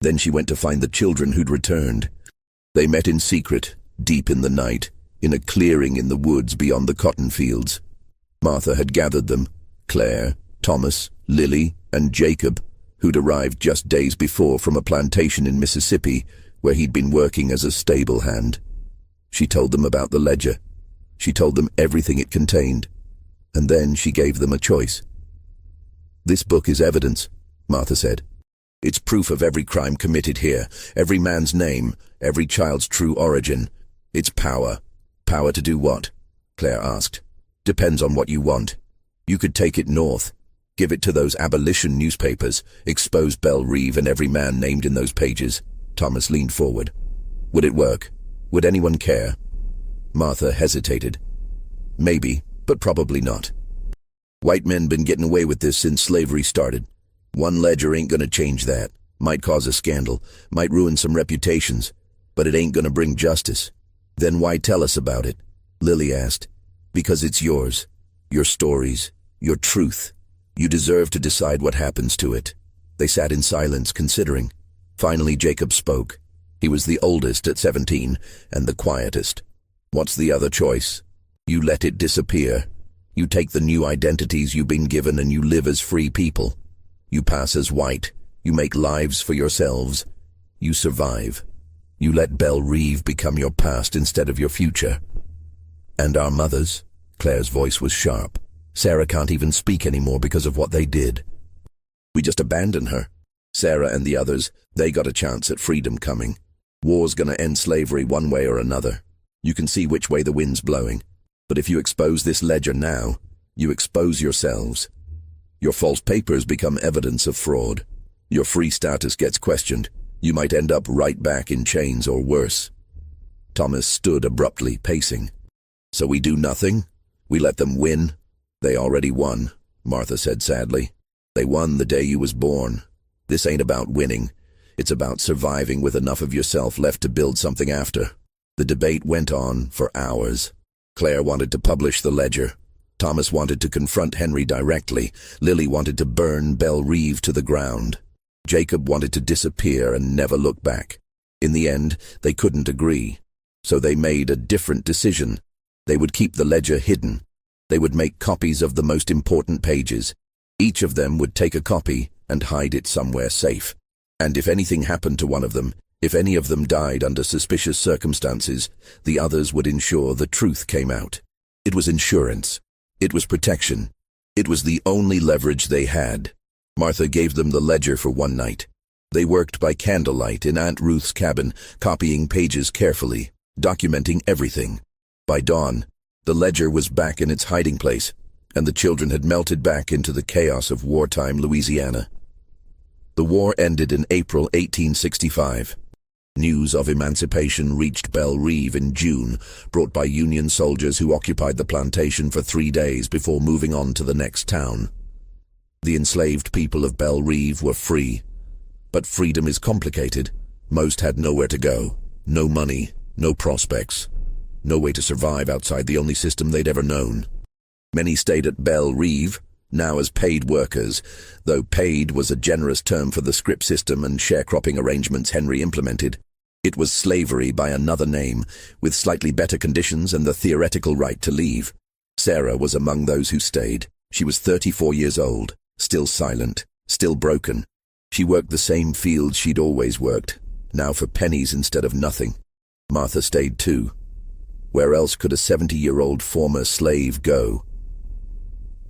Then she went to find the children who'd returned. They met in secret, deep in the night, in a clearing in the woods beyond the cotton fields. Martha had gathered them, Claire, Thomas, Lily, and Jacob, who'd arrived just days before from a plantation in Mississippi where he'd been working as a stable hand. She told them about the ledger. She told them everything it contained. And then she gave them a choice. "This book is evidence," Martha said. "It's proof of every crime committed here, every man's name, every child's true origin. It's power." "Power to do what?" Claire asked. "Depends on what you want. You could take it north, give it to those abolition newspapers, expose Belle Reve and every man named in those pages." Thomas leaned forward. "Would it work? Would anyone care?" Martha hesitated. "Maybe, but probably not. White men been getting away with this since slavery started. One ledger ain't gonna change that. Might cause a scandal, might ruin some reputations, but it ain't gonna bring justice." "Then why tell us about it?" Lily asked. "Because it's yours. Your stories. Your truth. You deserve to decide what happens to it." They sat in silence, considering. Finally, Jacob spoke. He was the oldest at 17, and the quietest. "What's the other choice? You let it disappear. You take the new identities you've been given and you live as free people. You pass as white. You make lives for yourselves. You survive. You let Belle Reve become your past instead of your future." "And our mothers?" Claire's voice was sharp. "Sarah can't even speak anymore because of what they did. We just abandon her. Sarah and the others, they got a chance at freedom coming. War's gonna end slavery one way or another. You can see which way the wind's blowing. But if you expose this ledger now, you expose yourselves. Your false papers become evidence of fraud. Your free status gets questioned. You might end up right back in chains or worse." Thomas stood abruptly, pacing. "So we do nothing? We let them win?" "They already won," Martha said sadly. "They won the day you was born. This ain't about winning. It's about surviving with enough of yourself left to build something after." The debate went on for hours. Claire wanted to publish the ledger. Thomas wanted to confront Henry directly. Lily wanted to burn Belle Reve to the ground. Jacob wanted to disappear and never look back. In the end, they couldn't agree. So they made a different decision. They would keep the ledger hidden. They would make copies of the most important pages. Each of them would take a copy and hide it somewhere safe. And if anything happened to one of them, if any of them died under suspicious circumstances, the others would ensure the truth came out. It was insurance. It was protection. It was the only leverage they had. Martha gave them the ledger for one night. They worked by candlelight in Aunt Ruth's cabin, copying pages carefully, documenting everything. By dawn, the ledger was back in its hiding place, and the children had melted back into the chaos of wartime Louisiana. The war ended in April 1865. News of emancipation reached Belle Reve in June, brought by Union soldiers who occupied the plantation for 3 days before moving on to the next town. The enslaved people of Belle Reve were free. But freedom is complicated. Most had nowhere to go. No money, no prospects. No way to survive outside the only system they'd ever known. Many stayed at Belle Reve, now as paid workers, though paid was a generous term for the scrip system and sharecropping arrangements Henry implemented. It was slavery by another name, with slightly better conditions and the theoretical right to leave. Sarah was among those who stayed. She was 34 years old, still silent, still broken. She worked the same fields she'd always worked, now for pennies instead of nothing. Martha stayed too. Where else could a 70-year-old former slave go?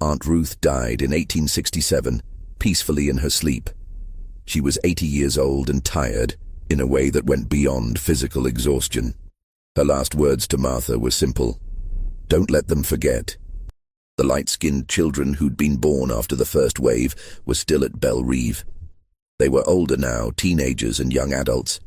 Aunt Ruth died in 1867, peacefully in her sleep. She was 80 years old and tired, in a way that went beyond physical exhaustion. Her last words to Martha were simple: "Don't let them forget." The light-skinned children who'd been born after the first wave were still at Belle Reve. They were older now, teenagers and young adults.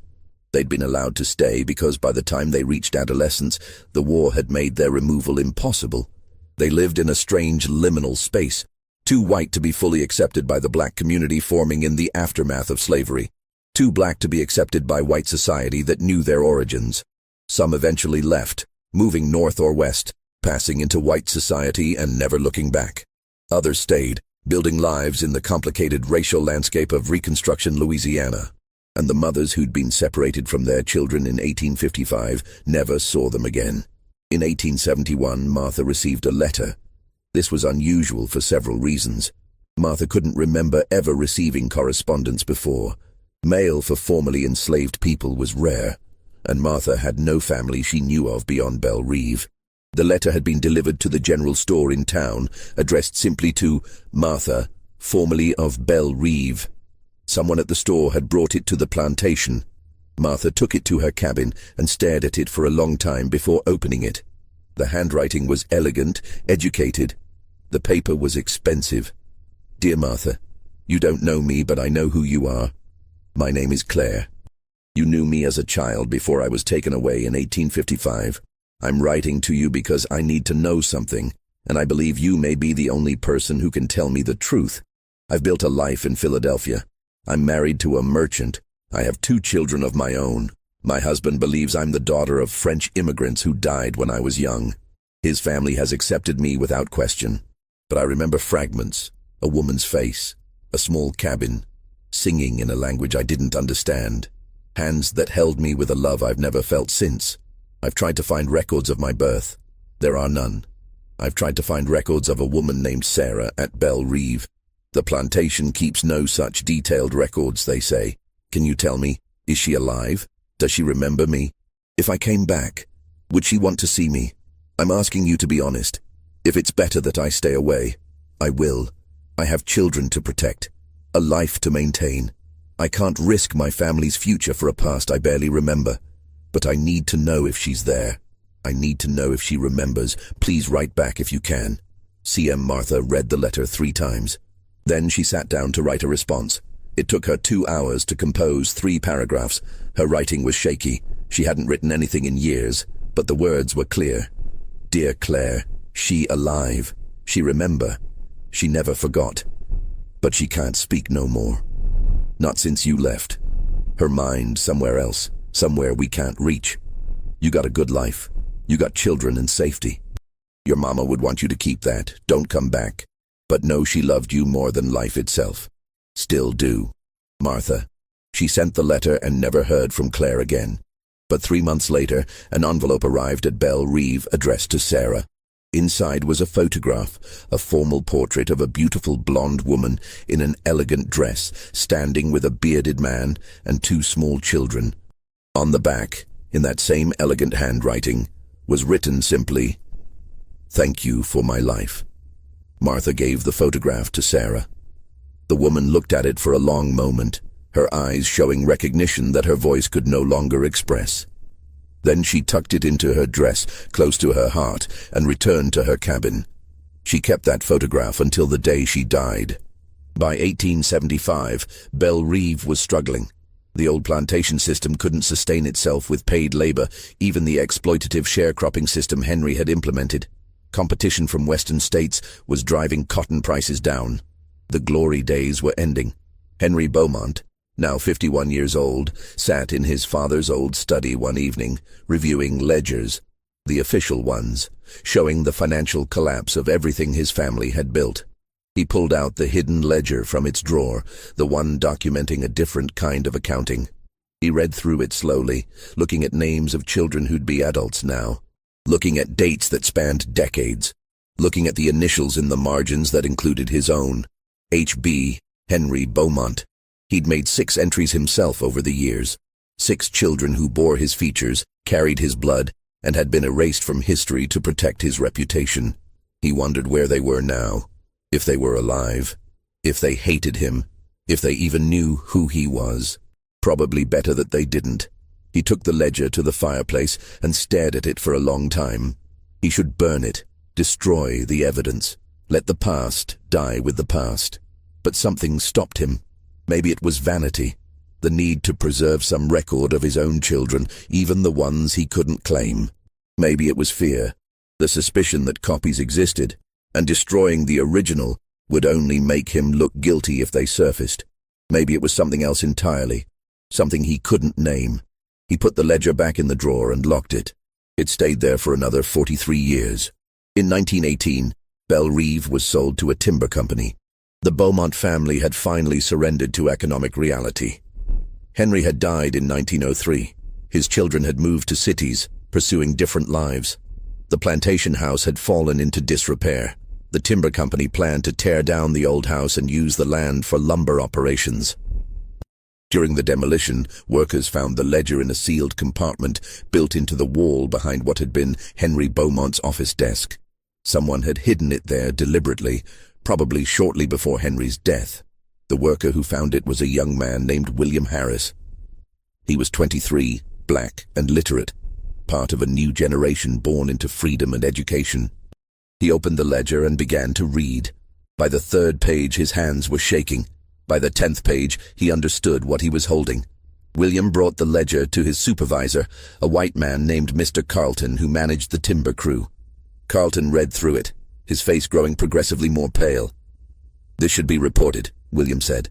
They'd been allowed to stay because by the time they reached adolescence, the war had made their removal impossible. They lived in a strange liminal space, too white to be fully accepted by the black community forming in the aftermath of slavery, too black to be accepted by white society that knew their origins. Some eventually left, moving north or west, passing into white society and never looking back. Others stayed, building lives in the complicated racial landscape of Reconstruction Louisiana. And the mothers who'd been separated from their children in 1855 never saw them again. In 1871, Martha received a letter. This was unusual for several reasons. Martha couldn't remember ever receiving correspondence before. Mail for formerly enslaved people was rare, and Martha had no family she knew of beyond Belle Reve. The letter had been delivered to the general store in town, addressed simply to Martha, formerly of Belle Reve. Someone at the store had brought it to the Plantation. Martha took it to her cabin and stared at it for a long time before opening it. The handwriting was elegant, educated. The paper was expensive. Dear Martha, you don't know me, but I know who you are. My name is Claire. You knew me as a child before I was taken away in 1855. I'm writing to you because I need to know something, and I believe you may be the only person who can tell me the truth. I've built a life in Philadelphia. I'm married to a merchant. I have 2 children of my own. My husband believes I'm the daughter of French immigrants who died when I was young. His family has accepted me without question. But I remember fragments, a woman's face, a small cabin, singing in a language I didn't understand, hands that held me with a love I've never felt since. I've tried to find records of my birth. There are none. I've tried to find records of a woman named Sarah at Belle Reve. The plantation keeps no such detailed records, they say. Can you tell me, is she alive? Does she remember me? If I came back, would she want to see me? I'm asking you to be honest. If it's better that I stay away, I will. I have children to protect, a life to maintain. I can't risk my family's future for a past I barely remember. But I need to know if she's there. I need to know if she remembers. Please write back if you can. CM Martha read the letter 3 times. Then she sat down to write a response. It took her 2 hours to compose 3 paragraphs. Her writing was shaky. She hadn't written anything in years, but the words were clear. Dear Claire, she alive. She remember. She never forgot. But she can't speak no more. Not since you left. Her mind somewhere else, somewhere we can't reach. You got a good life. You got children and safety. Your mama would want you to keep that. Don't come back. But know she loved you more than life itself. Still do. Martha. She sent the letter and never heard from Claire again. But 3 months later, an envelope arrived at Belle Reve addressed to Sarah. Inside was a photograph, a formal portrait of a beautiful blonde woman in an elegant dress, standing with a bearded man and 2 small children. On the back, in that same elegant handwriting, was written simply, "Thank you for my life." Martha gave the photograph to Sarah. The woman looked at it for a long moment, her eyes showing recognition that her voice could no longer express. Then she tucked it into her dress, close to her heart, and returned to her cabin. She kept that photograph until the day she died. By 1875, Belle Reve was struggling. The old plantation system couldn't sustain itself with paid labor, even the exploitative sharecropping system Henry had implemented. Competition from western states was driving cotton prices down. The glory days were ending. Henry Beaumont, now 51 years old, sat in his father's old study one evening, reviewing ledgers, the official ones, showing the financial collapse of everything his family had built. He pulled out the hidden ledger from its drawer, the one documenting a different kind of accounting. He read through it slowly, looking at names of children who'd be adults now, looking at dates that spanned decades, looking at the initials in the margins that included his own, H.B. Henry Beaumont. He'd made 6 entries himself over the years, 6 children who bore his features, carried his blood, and had been erased from history to protect his reputation. He wondered where they were now, if they were alive, if they hated him, if they even knew who he was. Probably better that they didn't. He took the ledger to the fireplace and stared at it for a long time. He should burn it, destroy the evidence, let the past die with the past. But something stopped him. Maybe it was vanity, the need to preserve some record of his own children, even the ones he couldn't claim. Maybe it was fear, the suspicion that copies existed, and destroying the original would only make him look guilty if they surfaced. Maybe it was something else entirely, something he couldn't name. He put the ledger back in the drawer and locked it. It stayed there for another 43 years. In 1918, Belle Reve was sold to a timber company. The Beaumont family had finally surrendered to economic reality. Henry had died in 1903. His children had moved to cities, pursuing different lives. The plantation house had fallen into disrepair. The timber company planned to tear down the old house and use the land for lumber operations. During the demolition, workers found the ledger in a sealed compartment built into the wall behind what had been Henry Beaumont's office desk. Someone had hidden it there deliberately, probably shortly before Henry's death. The worker who found it was a young man named William Harris. He was 23, black and literate, part of a new generation born into freedom and education. He opened the ledger and began to read. By the 3rd page, his hands were shaking. By the 10th page, he understood what he was holding. William brought the ledger to his supervisor, a white man named Mr. Carlton, who managed the timber crew. Carlton read through it, his face growing progressively more pale. "This should be reported," William said.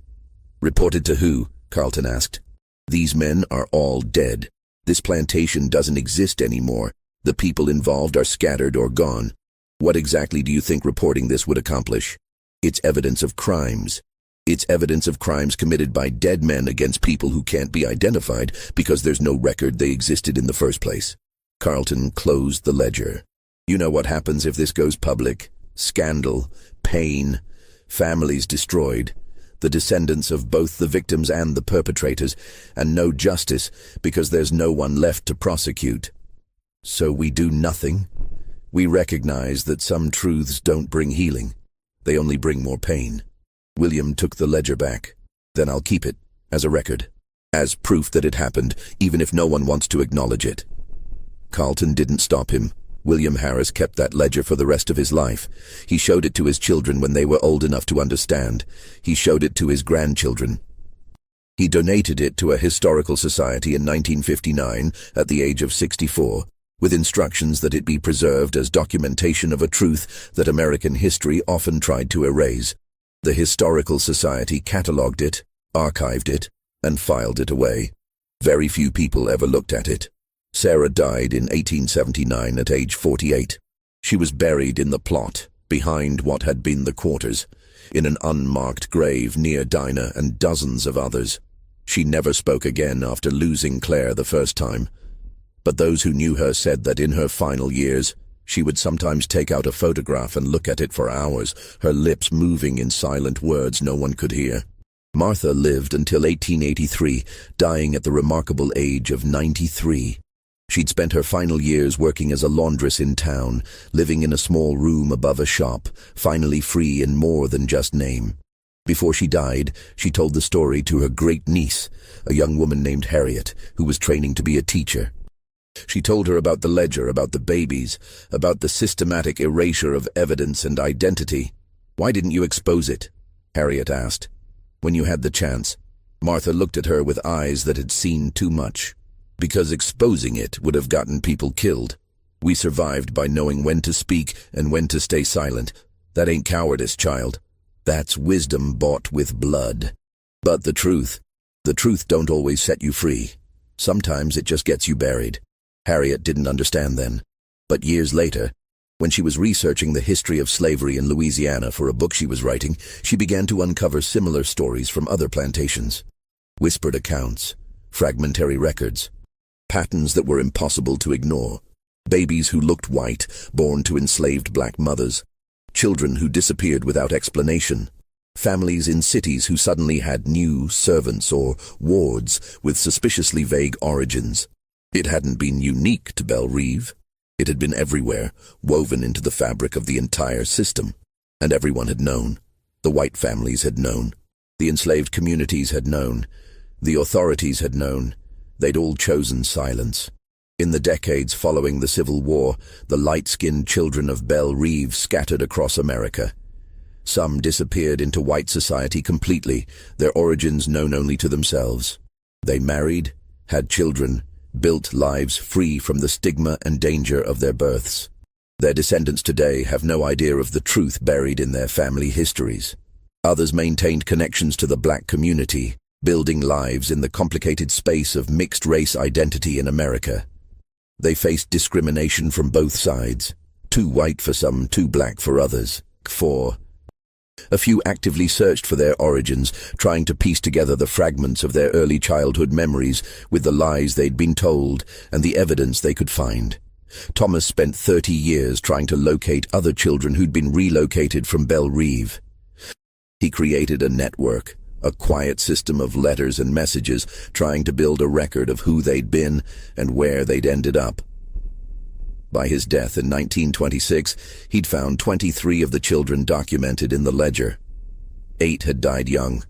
"Reported to who?" Carlton asked. "These men are all dead. This plantation doesn't exist anymore. The people involved are scattered or gone. What exactly do you think reporting this would accomplish? It's evidence of crimes. It's evidence of crimes committed by dead men against people who can't be identified because there's no record they existed in the first place." Carlton closed the ledger. "You know what happens if this goes public? Scandal, pain, families destroyed, the descendants of both the victims and the perpetrators, and no justice because there's no one left to prosecute. So we do nothing. We recognize that some truths don't bring healing. They only bring more pain." William took the ledger back. "Then I'll keep it, as a record, as proof that it happened, even if no one wants to acknowledge it." Carlton didn't stop him. William Harris kept that ledger for the rest of his life. He showed it to his children when they were old enough to understand. He showed it to his grandchildren. He donated it to a historical society in 1959 at the age of 64, with instructions that it be preserved as documentation of a truth that American history often tried to erase. The Historical Society catalogued it, archived it, and filed it away. Very few people ever looked at it. Sarah died in 1879 at age 48. She was buried in the plot, behind what had been the quarters, in an unmarked grave near Dinah and dozens of others. She never spoke again after losing Claire the first time. But those who knew her said that in her final years, she would sometimes take out a photograph and look at it for hours, her lips moving in silent words no one could hear. Martha lived until 1883, dying at the remarkable age of 93. She'd spent her final years working as a laundress in town, living in a small room above a shop, finally free in more than just name. Before she died, she told the story to her great-niece, a young woman named Harriet, who was training to be a teacher. She told her about the ledger, about the babies, about the systematic erasure of evidence and identity. "Why didn't you expose it?" Harriet asked. "When you had the chance." Martha looked at her with eyes that had seen too much. "Because exposing it would have gotten people killed. We survived by knowing when to speak and when to stay silent. That ain't cowardice, child. That's wisdom bought with blood. But the truth don't always set you free. Sometimes it just gets you buried." Harriet didn't understand then. But years later, when she was researching the history of slavery in Louisiana for a book she was writing, she began to uncover similar stories from other plantations. Whispered accounts, fragmentary records, patterns that were impossible to ignore. Babies who looked white, born to enslaved black mothers. Children who disappeared without explanation. Families in cities who suddenly had new servants or wards with suspiciously vague origins. It hadn't been unique to Belle Reve. It had been everywhere, woven into the fabric of the entire system. And everyone had known. The white families had known. The enslaved communities had known. The authorities had known. They'd all chosen silence. In the decades following the Civil War, the light-skinned children of Belle Reve scattered across America. Some disappeared into white society completely, their origins known only to themselves. They married, had children, built lives free from the stigma and danger of their births. Their descendants today have no idea of the truth buried in their family histories. Others maintained connections to the black community, building lives in the complicated space of mixed-race identity in America. They faced discrimination from both sides, too white for some, too black for others. A few actively searched for their origins, trying to piece together the fragments of their early childhood memories with the lies they'd been told and the evidence they could find. Thomas spent 30 years trying to locate other children who'd been relocated from Belle Reve. He created a network, a quiet system of letters and messages, trying to build a record of who they'd been and where they'd ended up. By his death in 1926, he'd found 23 of the children documented in the ledger. 8 had died young.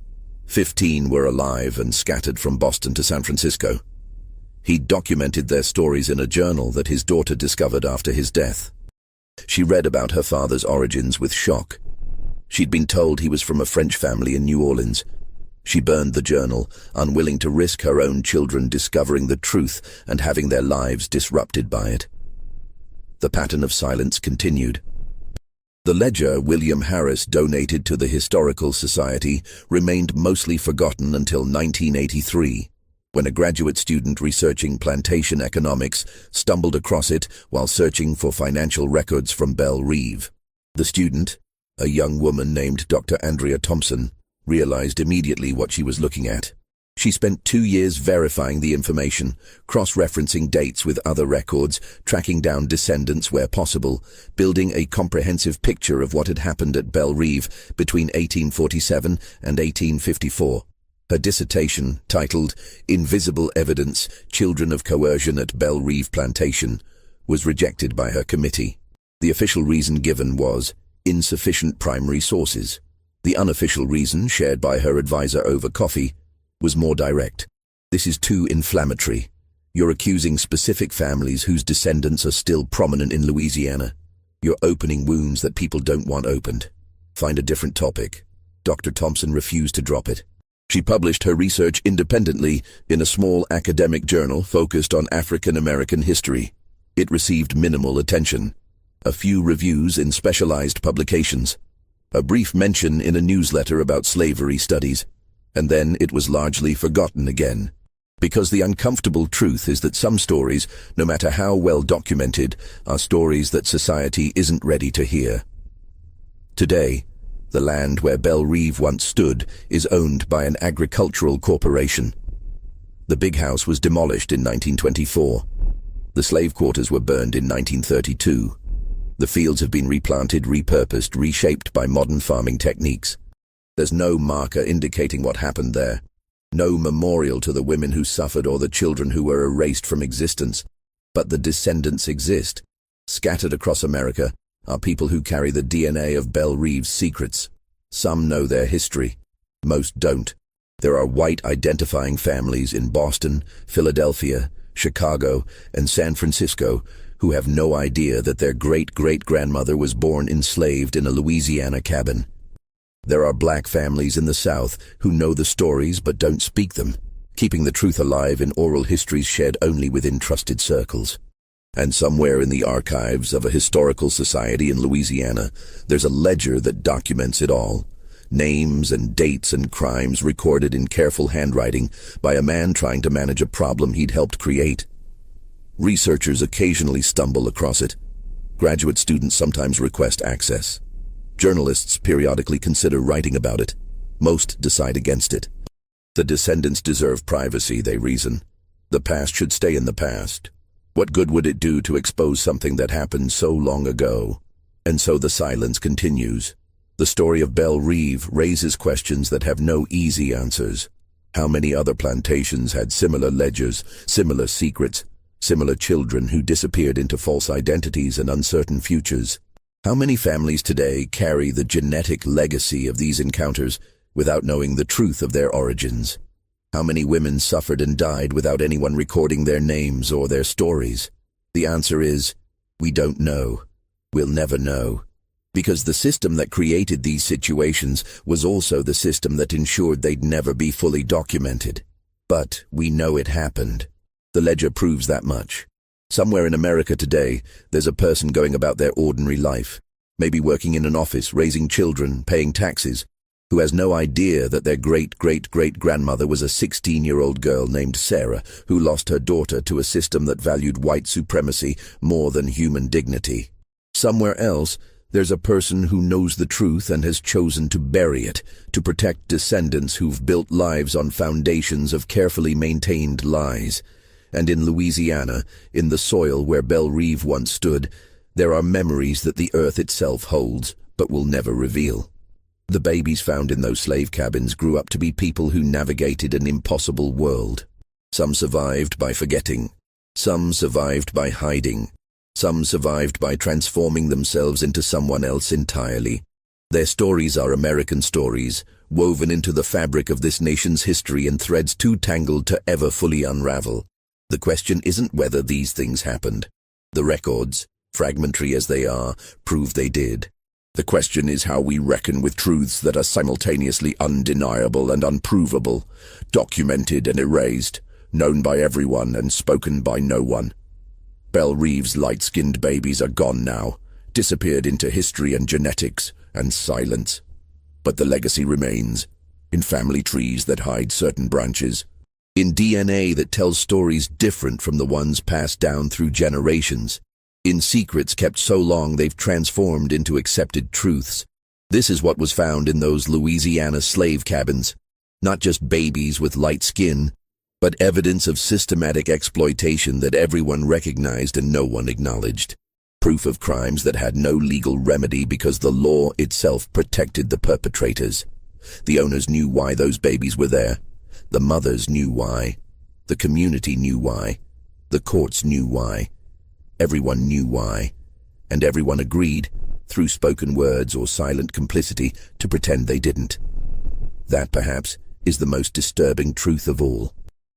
15 were alive and scattered from Boston to San Francisco. He documented their stories in a journal that his daughter discovered after his death. She read about her father's origins with shock. She'd been told he was from a French family in New Orleans. She burned the journal, unwilling to risk her own children discovering the truth and having their lives disrupted by it. The pattern of silence continued. The ledger William Harris donated to the Historical Society remained mostly forgotten until 1983, when a graduate student researching plantation economics stumbled across it while searching for financial records from Belle Reve. The student, a young woman named Dr. Andrea Thompson, realized immediately what she was looking at. She spent 2 years verifying the information, cross-referencing dates with other records, tracking down descendants where possible, building a comprehensive picture of what had happened at Belle Reve between 1847 and 1854. Her dissertation, titled Invisible Evidence, Children of Coercion at Belle Reve Plantation, was rejected by her committee. The official reason given was insufficient primary sources. The unofficial reason, shared by her advisor over coffee, was more direct. This is too inflammatory. You're accusing specific families whose descendants are still prominent in Louisiana. You're opening wounds that people don't want opened. Find a different topic. Dr. Thompson refused to drop it. She published her research independently in a small academic journal focused on African American history. It received minimal attention. A few reviews in specialized publications. A brief mention in a newsletter about slavery studies. And then it was largely forgotten again. Because the uncomfortable truth is that some stories, no matter how well documented, are stories that society isn't ready to hear. Today, the land where Belle Reve once stood is owned by an agricultural corporation. The big house was demolished in 1924. The slave quarters were burned in 1932. The fields have been replanted, repurposed, reshaped by modern farming techniques. There's no marker indicating what happened there. No memorial to the women who suffered or the children who were erased from existence. But the descendants exist. Scattered across America are people who carry the DNA of Belle Reve's secrets. Some know their history. Most don't. There are white identifying families in Boston, Philadelphia, Chicago, and San Francisco who have no idea that their great-great-grandmother was born enslaved in a Louisiana cabin. There are black families in the South who know the stories but don't speak them, keeping the truth alive in oral histories shared only within trusted circles. And somewhere in the archives of a historical society in Louisiana, there's a ledger that documents it all. Names and dates and crimes recorded in careful handwriting by a man trying to manage a problem he'd helped create. Researchers occasionally stumble across it. Graduate students sometimes request access. Journalists periodically consider writing about it. Most decide against it. The descendants deserve privacy, they reason. The past should stay in the past. What good would it do to expose something that happened so long ago? And so the silence continues. The story of Belle Reve raises questions that have no easy answers. How many other plantations had similar ledgers, similar secrets, similar children who disappeared into false identities and uncertain futures? How many families today carry the genetic legacy of these encounters without knowing the truth of their origins? How many women suffered and died without anyone recording their names or their stories? The answer is, we don't know. We'll never know. Because the system that created these situations was also the system that ensured they'd never be fully documented. But we know it happened. The ledger proves that much. Somewhere in America today, there's a person going about their ordinary life, maybe working in an office, raising children, paying taxes, who has no idea that their great-great-great-grandmother was a 16-year-old girl named Sarah who lost her daughter to a system that valued white supremacy more than human dignity. Somewhere else, there's a person who knows the truth and has chosen to bury it, to protect descendants who've built lives on foundations of carefully maintained lies. And in Louisiana, in the soil where Belle Reve once stood, there are memories that the earth itself holds, but will never reveal. The babies found in those slave cabins grew up to be people who navigated an impossible world. Some survived by forgetting. Some survived by hiding. Some survived by transforming themselves into someone else entirely. Their stories are American stories, woven into the fabric of this nation's history in threads too tangled to ever fully unravel. The question isn't whether these things happened. The records, fragmentary as they are, prove they did. The question is how we reckon with truths that are simultaneously undeniable and unprovable, documented and erased, known by everyone and spoken by no one. Belle Reve's light-skinned babies are gone now, disappeared into history and genetics and silence. But the legacy remains, in family trees that hide certain branches, in DNA that tells stories different from the ones passed down through generations, in secrets kept so long they've transformed into accepted truths. This is what was found in those Louisiana slave cabins. Not just babies with light skin, but evidence of systematic exploitation that everyone recognized and no one acknowledged. Proof of crimes that had no legal remedy because the law itself protected the perpetrators. The owners knew why those babies were there. The mothers knew why. The community knew why. The courts knew why. Everyone knew why. And everyone agreed, through spoken words or silent complicity, to pretend they didn't. That, perhaps, is the most disturbing truth of all.